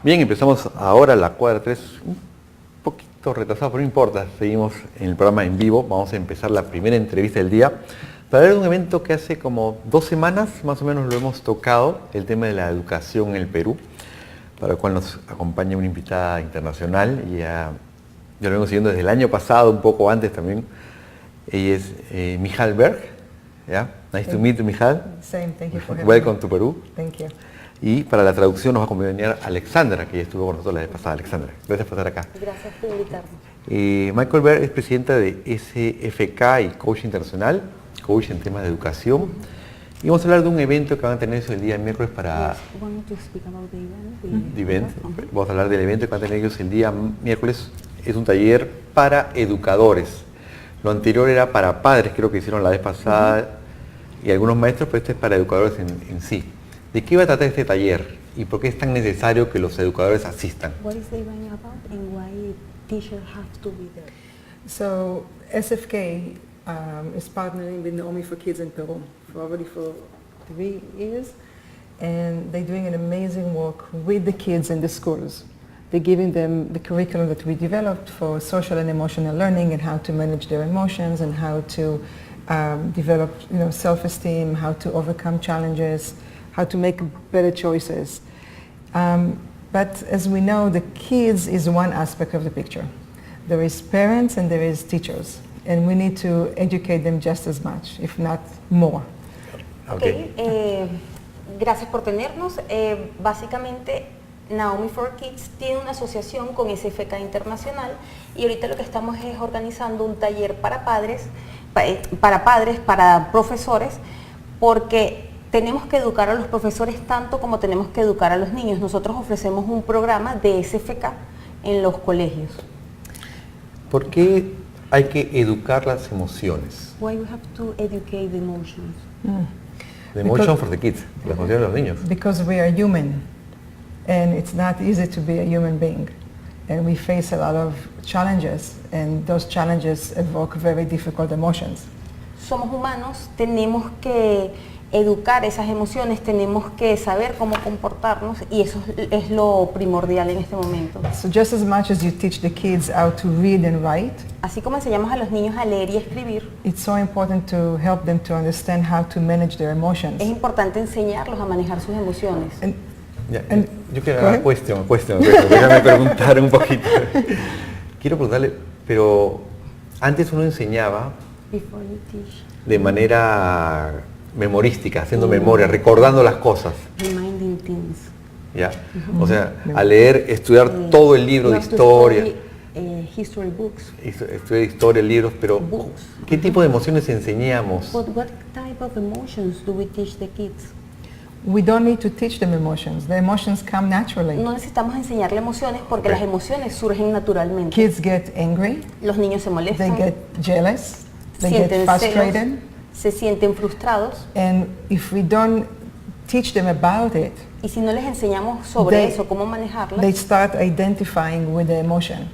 Bien, empezamos ahora la cuadra 3, un poquito retrasado, pero no importa, seguimos en el programa en vivo. Vamos a empezar la primera entrevista del día para hablar de un evento que hace como 2 semanas más o menos lo hemos tocado, el tema de la educación en el Perú, para el cual nos acompaña una invitada internacional. Y yo lo vengo siguiendo desde el año pasado, un poco antes también. Ella es Michal Berg. Yeah? Nice to meet you, Michal. Same, thank you for having Welcome me. to Perú. Thank you. Y para la traducción nos va a acompañar Alexandra, que ya estuvo con nosotros la vez pasada. Alexandra, gracias por estar acá. Gracias por invitarnos. Michael Berg es presidenta de SFK y coach internacional, coach en temas de educación. Y vamos a hablar de un evento que van a tener el día miércoles para... Vamos a hablar del evento que van a tener ellos el día miércoles. Es un taller para educadores. Lo anterior era para padres, creo que hicieron la vez pasada, y algunos maestros, pero este es para educadores en sí. ¿De qué va a tratar este taller y por qué es tan necesario que los educadores asistan? What is the event about and why teachers have to be there? So SFK is partnering with Naomi for Kids in Peru already for 3 years, and they're doing an amazing work with the kids in the schools. They're giving them the curriculum that we developed for social and emotional learning and how to manage their emotions and how to develop, self-esteem, how to overcome challenges, how to make better choices. But as we know, the kids is one aspect of the picture. There is parents and there is teachers, and we need to educate them just as much, if not more. Okay. Gracias por tenernos. Básicamente, Naomi for Kids tiene una asociación con SFK Internacional y ahorita lo que estamos es organizando un taller para padres, para profesores, porque tenemos que educar a los profesores tanto como tenemos que educar a los niños. Nosotros ofrecemos un programa de SFK en los colegios. ¿Por qué hay que educar las emociones? Why we have to educate the emotions? The emotion for the kids, las emociones de los niños. Because we are human, and it's not easy to be a human being. And we face a lot of challenges, and those challenges evoke very difficult emotions. Somos humanos, tenemos que educar esas emociones, tenemos que saber cómo comportarnos y eso es lo primordial en este momento. So just as much as you teach the kids how to read and write, así como enseñamos a los niños a leer y escribir, it's so important to help them to understand how to manage their emotions. Es importante enseñarlos a manejar sus emociones. Yo quiero hacer una cuestión, déjame preguntar un poquito. Quiero preguntarle, pero antes uno enseñaba de manera memorística, haciendo memoria, recordando las cosas. Reminding things. ¿Ya? O sea, a leer, estudiar todo el libro de historia. History books. Estudiar historia, libros, pero ¿qué tipo de emociones enseñamos? But what type of emotions do we teach the kids? We don't need to teach them emotions. The emotions come naturally. No necesitamos enseñarle emociones porque las emociones surgen naturalmente. Kids get angry. Los niños se molestan. They get jealous. They Sienten get frustrated. celos, se sienten frustrados. And if we don't teach them about it, y si no les enseñamos sobre eso, cómo manejarlas, they start identifying with the emotion.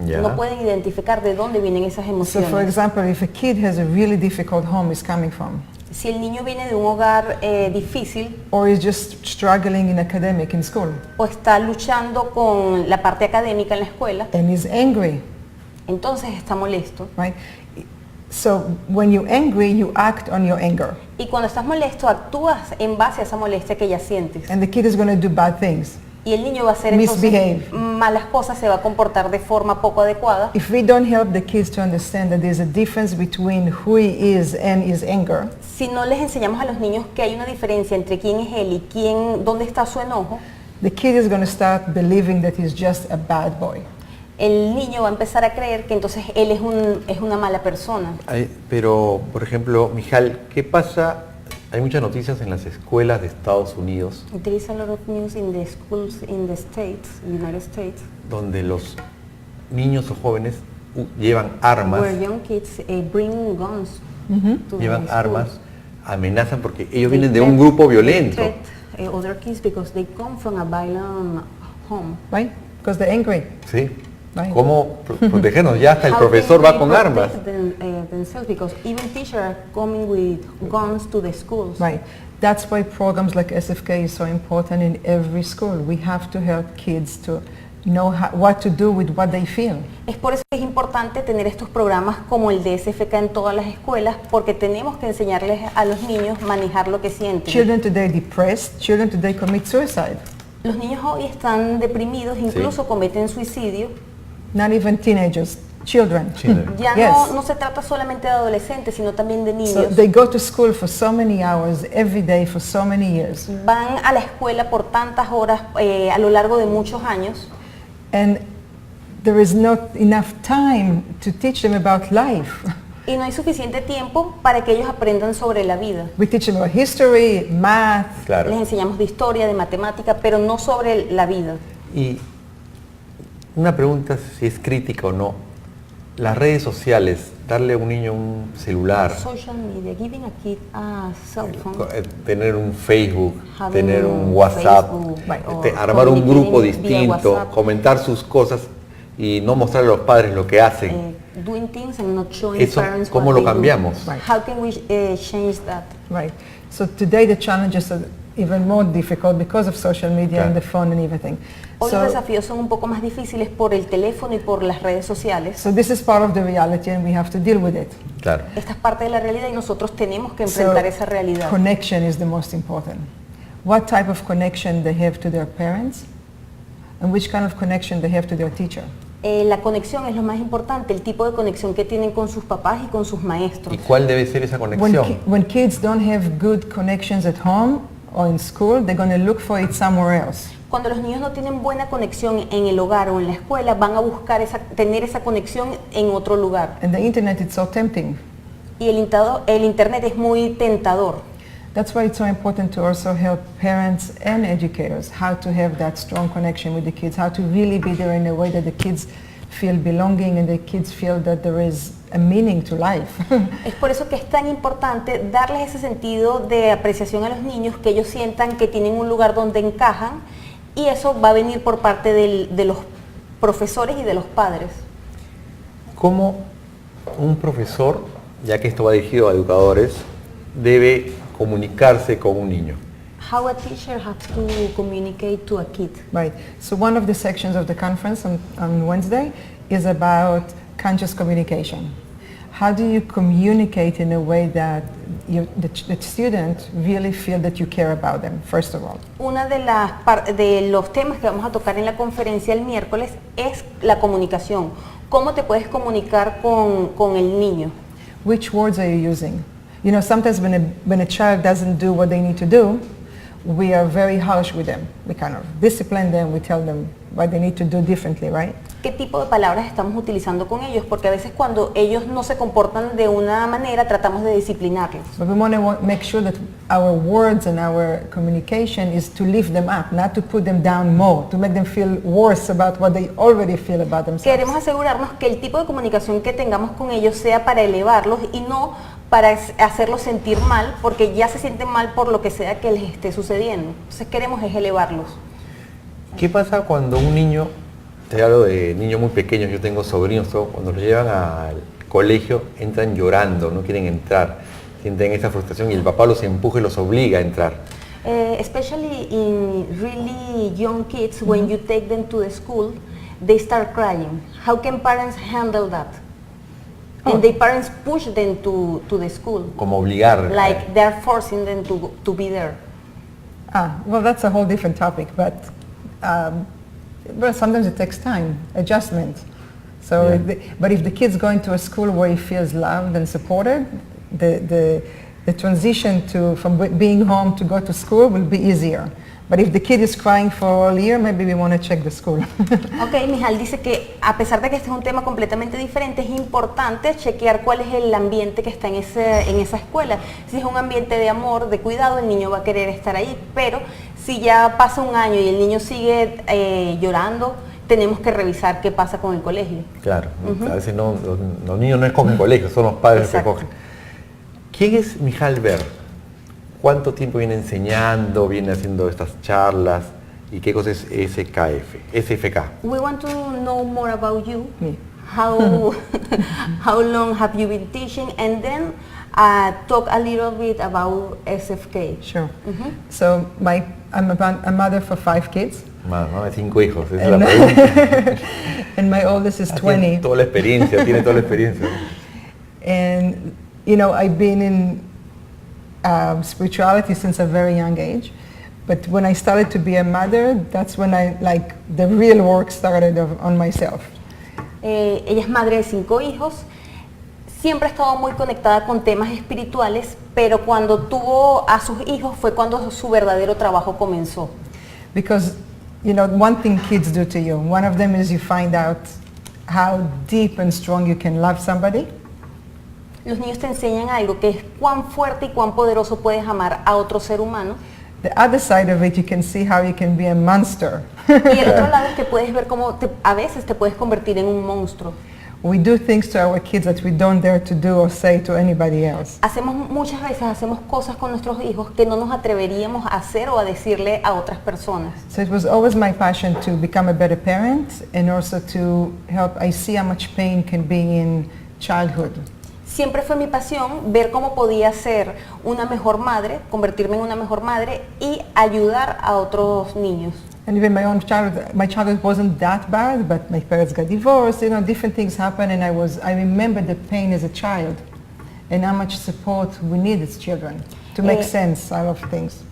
Yeah. No pueden identificar de dónde vienen esas emociones. So for example, if a kid has a really difficult home is coming from, si el niño viene de un hogar difícil, or is just struggling in academic in school, o está luchando con la parte académica en la escuela, and is angry, entonces está molesto. Right? So when you're angry, you act on your anger. Y cuando estás molesto, actúas en base a esa molestia que ya sientes. And the kid is going to do bad things. Y el niño va a hacer entonces malas cosas, se va a comportar de forma poco adecuada. If we don't help the kids to understand that there's a difference between who he is and his anger, si no les enseñamos a los niños que hay una diferencia entre quién es él y dónde está su enojo, the kid is going to start believing that he's just a bad boy. El niño va a empezar a creer que entonces él es una mala persona. Pero, por ejemplo, Michal, ¿qué pasa? Hay muchas noticias en las escuelas de Estados Unidos. There is a lot of news in the schools in the States, United States, donde los niños o jóvenes llevan armas. Where young kids bring guns to llevan the armas, schools. Amenazan porque ellos vienen de un grupo violento. Other kids because they come from a violent home. Right? Because they're angry. Sí. Right. ¿Cómo protegernos? Ya hasta el profesor va con armas. Themselves because even teachers are coming with guns to the schools. Right. That's why programs like SFK is so important in every school. We have to help kids to know what to do with what they feel. Es por eso que es importante tener estos programas como el de SFK en todas las escuelas, porque tenemos que enseñarles a los niños manejar lo que sienten. Children today depressed, children today commit suicide. Los niños hoy están deprimidos, incluso cometen suicidio. Not even teenagers, children. Ya Yes. no se trata solamente de adolescentes, sino también de So niños. they go to school for so many hours every day for so many years. Van a la escuela por tantas horas a lo largo de muchos años. And there is not enough time to teach them about life. Y no hay suficiente tiempo para que ellos aprendan sobre la vida. We teach them about history, math. Les Claro. enseñamos de historia, de matemática, pero no sobre la vida. Y una pregunta si es crítica o no. Las redes sociales, darle a un niño un celular, Social media, giving a kid a cell phone. tener un Facebook, Having tener un un WhatsApp, Facebook, armar un communicating grupo via distinto, WhatsApp. comentar sus cosas y no mostrarle a los padres lo que hacen. Doing things and not showing Eso, parents ¿cómo what lo they do. cambiamos? Right. How can we change that? Right. So today the challenges are even more difficult because of social media Claro. and the phone and everything. Hoy los So, desafíos son un poco más difíciles por el teléfono y por las redes sociales. so this is part of the reality and we have to deal with it. Claro. Esta es parte de la realidad y nosotros tenemos que So enfrentar esa realidad. connection is the most important. What type of connection they have to their parents and which kind of connection they have to their teacher. La conexión es lo más importante, el tipo de conexión que tienen con sus papás y con sus maestros. ¿Y cuál debe ser esa conexión? When kids don't have good connections at home or in school, they're going to look for it somewhere else. Cuando los niños no tienen buena conexión en el hogar o en la escuela, van a buscar tener esa conexión en otro lugar. And the internet is so tempting. Y el internet es muy tentador. That's why it's so important to also help parents and educators how to have that strong connection with the kids, how to really be there in a way that the kids feel belonging and the kids feel that there is a meaning to life. Es por eso que es tan importante darles ese sentido de apreciación a los niños, que ellos sientan que tienen un lugar donde encajan, y eso va a venir por parte de los profesores y de los padres. ¿Cómo un profesor, ya que esto va dirigido a educadores, debe comunicarse con un niño? How a teacher has to communicate to a kid. Right. So one of the sections of the conference on Wednesday is about conscious communication. How do you communicate in a way that the student really feel that you care about them, first of all? Una de los temas que vamos a tocar en la conferencia el miércoles es la comunicación. ¿Cómo te puedes comunicar con el niño? Which words are you using? You know, sometimes when a child doesn't do what they need to do, we are very harsh with them. We kind of discipline them, we tell them what they need to do differently, right? ¿Qué tipo de palabras estamos utilizando con ellos? Porque a veces cuando ellos no se comportan de una manera, tratamos de disciplinarlos. But we want to make sure that our words and our communication is to lift them up, not to put them down more, to make them feel worse about what they already feel about themselves. Queremos asegurarnos que el tipo de comunicación que tengamos con ellos sea para elevarlos y no para hacerlos sentir mal, porque ya se sienten mal por lo que sea que les esté sucediendo. Entonces queremos es elevarlos. ¿Qué pasa cuando un niño, te hablo de niños muy pequeños, yo tengo sobrinos, cuando los llevan al colegio entran llorando, no quieren entrar, sienten esa frustración y el papá los empuja y los obliga a entrar? Especially in really young kids, when you take them to the school, they start crying. How can parents handle that? And the parents push them to the school, Como obligar. like they're forcing them to be there. Well, that's a whole different topic, but sometimes it takes time, adjustment. So, Yeah. but if the kid's going to a school where he feels loved and supported, the transition from being home to go to school will be easier. But if the kid is crying for all year, maybe we want to check the school. Ok, Mijal dice que a pesar de que este es un tema completamente diferente, es importante chequear cuál es el ambiente que está en esa escuela. Si es un ambiente de amor, de cuidado, el niño va a querer estar ahí, pero si ya pasa un año y el niño sigue llorando, tenemos que revisar qué pasa con el colegio. Claro, a veces los niños no escogen colegio, son los padres Exacto. que escogen. ¿Quién es Mijal Ver? ¿Cuánto tiempo viene enseñando, viene haciendo estas charlas? ¿Y qué cosa es SFK? We want to know more about you. Me. How long have you been teaching? And then talk a little bit about SFK. Sure. So I'm a mother for 5 kids, Más de 5 hijos, esa es la pregunta. and my oldest is Tiene 20. toda la experiencia, tiene toda la experiencia. And you know, I've been in spirituality since a very young age, but when I started to be a mother, that's when the real work started on myself. Ella es madre de 5 hijos, siempre ha estado muy conectada con temas espirituales, pero cuando tuvo a sus hijos fue cuando su verdadero trabajo comenzó. Because, you know, one thing kids do to you, one of them is you find out how deep and strong you can love somebody. Los niños te enseñan algo, que es cuán fuerte y cuán poderoso puedes amar a otro ser humano. The other side of it, you can see how you can be a monster. Y el otro lado es que puedes ver cómo a veces te puedes convertir en un monstruo. We do things to our kids that we don't dare to do or say to anybody else. Muchas veces hacemos cosas con nuestros hijos que no nos atreveríamos a hacer o a decirle a otras personas. So it was always my passion to become a better parent and also to help. I see how much pain can be in childhood. Siempre fue mi pasión ver cómo podía ser una mejor madre, convertirme en una mejor madre y ayudar a otros niños. And even my childhood wasn't that bad, but my parents got divorced, you know, different things happened, and I remember the pain as a child and how much support we need as children to make sense out of things.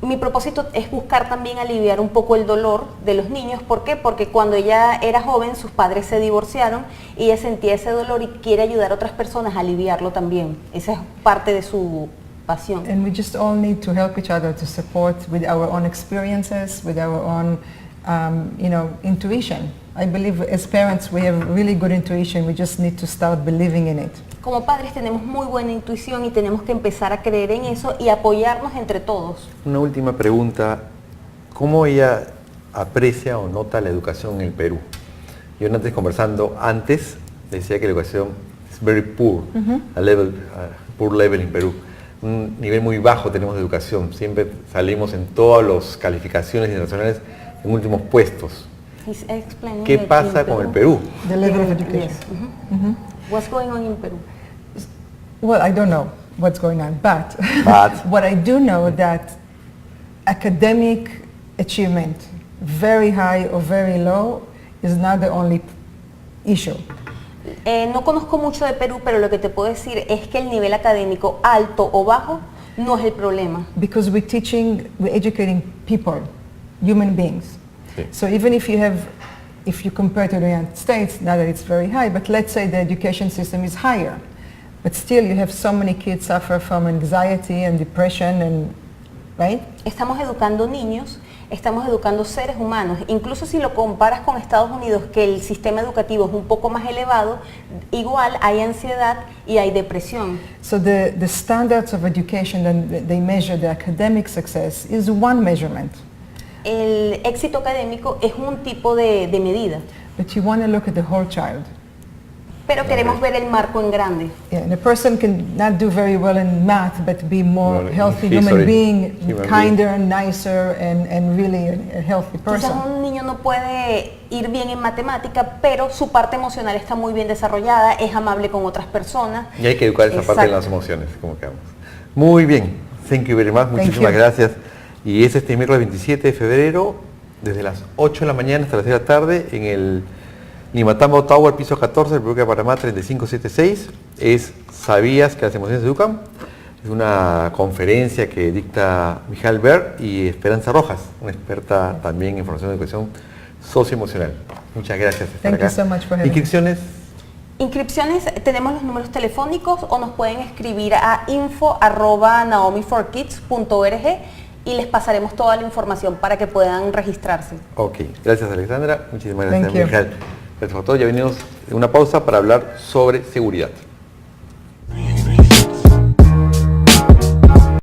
Mi propósito es buscar también aliviar un poco el dolor de los niños. ¿Por qué? Porque cuando ella era joven sus padres se divorciaron y ella sentía ese dolor y quiere ayudar a otras personas a aliviarlo también. Esa es parte de su pasión. And we just all need to help each other to support with our own experiences, with our own, you know, intuition. I believe as parents we have really good intuition. We just need to start believing in it. Como padres tenemos muy buena intuición y tenemos que empezar a creer en eso y apoyarnos entre todos. Una última pregunta, ¿cómo ella aprecia o nota la educación en el Perú? Yo antes conversando, decía que la educación es very poor, poor level en Perú. Un nivel muy bajo tenemos de educación, siempre salimos en todas las calificaciones internacionales en últimos puestos. ¿Qué pasa con el Perú? The level of education. Yes. What's going on in Peru? Well, I don't know what's going on, but what I do know that academic achievement, very high or very low, is not the only issue. No conozco mucho de Perú, pero lo que te puedo decir es que el nivel académico alto o bajo no es el problema. Because we're educating people, human beings. Sí. So even if you compare to the United States, not that it's very high, but let's say the education system is higher. But still you have so many kids suffer from anxiety and depression and, right? Estamos educando niños, estamos educando seres humanos. Incluso si lo comparas con Estados Unidos, que el sistema educativo es un poco más elevado, igual hay ansiedad y hay depresión. So the standards of education that they measure the academic success is one measurement. El éxito académico es un tipo de medida. But you want to look at the whole child. Pero queremos ver el marco en grande. Yeah, and a person can not do very well in math, but be more healthy History. human being, kinder, nicer, and really a healthy person. Quizás un niño no puede ir bien en matemática, pero su parte emocional está muy bien desarrollada, es amable con otras personas. Y hay que educar esa parte de las emociones, como quedamos. Muy bien, thank you very much, muchísimas gracias. Y es este miércoles 27 de febrero, desde las 8 de la mañana hasta las 6 de la tarde, en el Limatambo Tower, piso 14, el Perú de Panamá 3576. ¿Sabías que las emociones se educan? Es una conferencia que dicta Mijael Ber y Esperanza Rojas, una experta también en formación de educación socioemocional. Muchas gracias por estar acá. Thank you so much for having me. ¿Inscripciones? Inscripciones, tenemos los números telefónicos o nos pueden escribir a info@naomiforkids.org y les pasaremos toda la información para que puedan registrarse. Ok, gracias Alexandra, muchísimas gracias Thank you. Mijael. Gracias por todo, ya venimos de una pausa para hablar sobre seguridad.